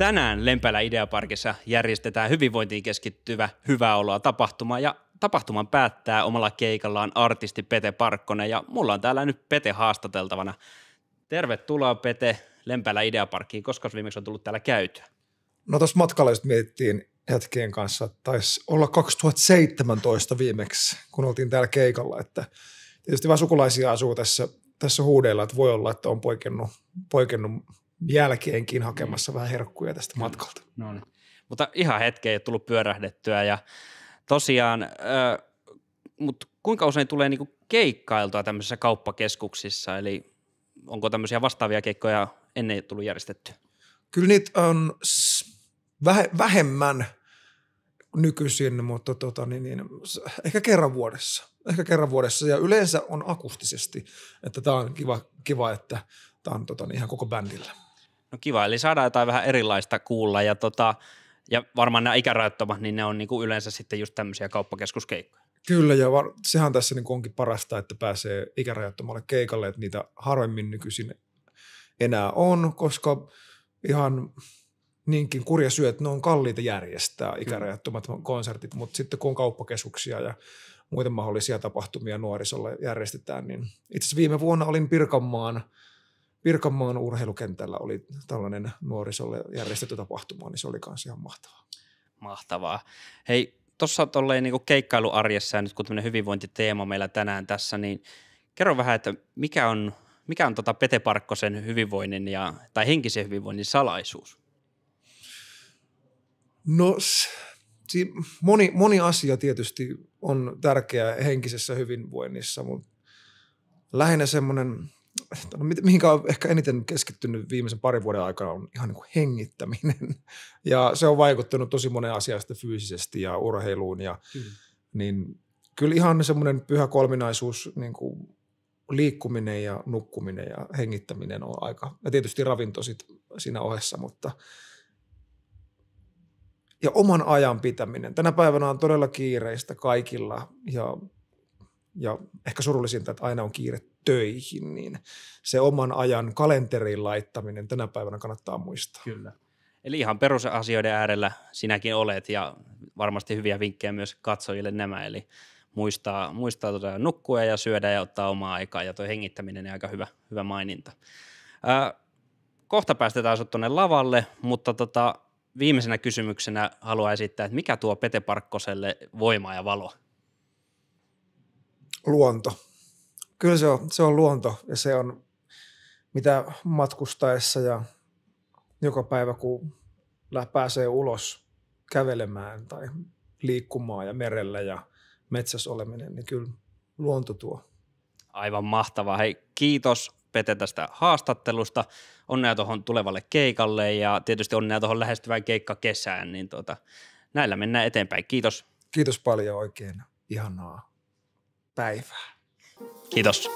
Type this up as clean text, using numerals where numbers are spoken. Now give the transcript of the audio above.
Tänään Lempäälän Ideaparkissa järjestetään hyvinvointiin keskittyvä Hyvää oloa tapahtuma ja tapahtuman päättää omalla keikallaan artisti Pete Parkkonen ja mulla on täällä nyt Pete haastateltavana. Tervetuloa Pete Lempäälän Ideaparkkiin. Koska viimeksi on tullut täällä käytyä? No tuossa matkalla just mietittiin hetkien kanssa, että taisi olla 2017 viimeksi, kun oltiin täällä keikalla, että tietysti vaan sukulaisia asuu tässä huudeilla, että voi olla, että on poikennut jälkeenkin hakemassa vähän herkkuja tästä matkalta. No niin. Mutta ihan hetken ei ole tullut pyörähdettyä ja tosiaan, mutta kuinka usein tulee niinku keikkailtua tämmöisissä kauppakeskuksissa, eli onko tämmöisiä vastaavia keikkoja ennen tullut järjestettyä? Kyllä niitä on vähemmän nykyisin, mutta ehkä kerran vuodessa ja yleensä on akustisesti, että tämä on kiva, että tämä on ihan koko bändillä. No kiva, eli saadaan jotain vähän erilaista kuulla ja varmaan nämä ikärajoittamat, niin ne on niinku yleensä sitten just tämmöisiä kauppakeskuskeikkoja. Kyllä, ja sehän tässä niin onkin parasta, että pääsee ikärajattomalle keikalle, että niitä harvemmin nykyisin enää on, koska ihan niinkin kurja syy, että ne on kalliita järjestää ikärajattomat konsertit, mutta sitten kun on kauppakeskuksia ja muita mahdollisia tapahtumia nuorisolle järjestetään, niin itse asiassa viime vuonna olin Pirkanmaan urheilukentällä oli tällainen nuorisolle järjestetty tapahtuma, niin se oli myös ihan mahtavaa. Mahtavaa. Hei, tuossa tolleen niin keikkailuarjessa ja nyt kun tämmöinen hyvinvointiteema meillä tänään tässä, niin kerro vähän, että mikä on Pete Parkkosen hyvinvoinnin tai henkisen hyvinvoinnin salaisuus? No moni asia tietysti on tärkeä henkisessä hyvinvoinnissa, mutta lähinnä semmoinen, mihinkä olen ehkä eniten keskittynyt viimeisen parin vuoden aikana, on ihan niin kuin hengittäminen. Ja se on vaikuttanut tosi monen asiasta fyysisesti ja urheiluun. Niin kyllä ihan semmoinen pyhä kolminaisuus, niin kuin liikkuminen ja nukkuminen ja hengittäminen on aika, ja tietysti ravinto sit siinä ohessa, mutta ja oman ajan pitäminen. Tänä päivänä on todella kiireistä kaikilla ja ehkä surullisinta, että aina on kiire töihin, niin se oman ajan kalenteriin laittaminen tänä päivänä kannattaa muistaa. Kyllä. Eli ihan perusasioiden äärellä sinäkin olet ja varmasti hyviä vinkkejä myös katsojille nämä, eli muistaa nukkua ja syödä ja ottaa omaa aikaa ja tuo hengittäminen on aika hyvä maininta. Kohta päästetään sinut tuonne lavalle, mutta viimeisenä kysymyksenä haluan esittää, että mikä tuo Pete Parkkoselle voimaa ja valoa? Luonto. Kyllä se on luonto ja se on mitä matkustaessa ja joka päivä kun pääsee ulos kävelemään tai liikkumaan ja merellä ja metsässä oleminen, niin kyllä luonto tuo. Aivan mahtavaa. Hei, kiitos Pete tästä haastattelusta. Onnea tuohon tulevalle keikalle ja tietysti onnea tuohon lähestyvään keikkakesään. Niin näillä mennään eteenpäin. Kiitos. Kiitos paljon, oikein ihanaa päivää. Kiitos.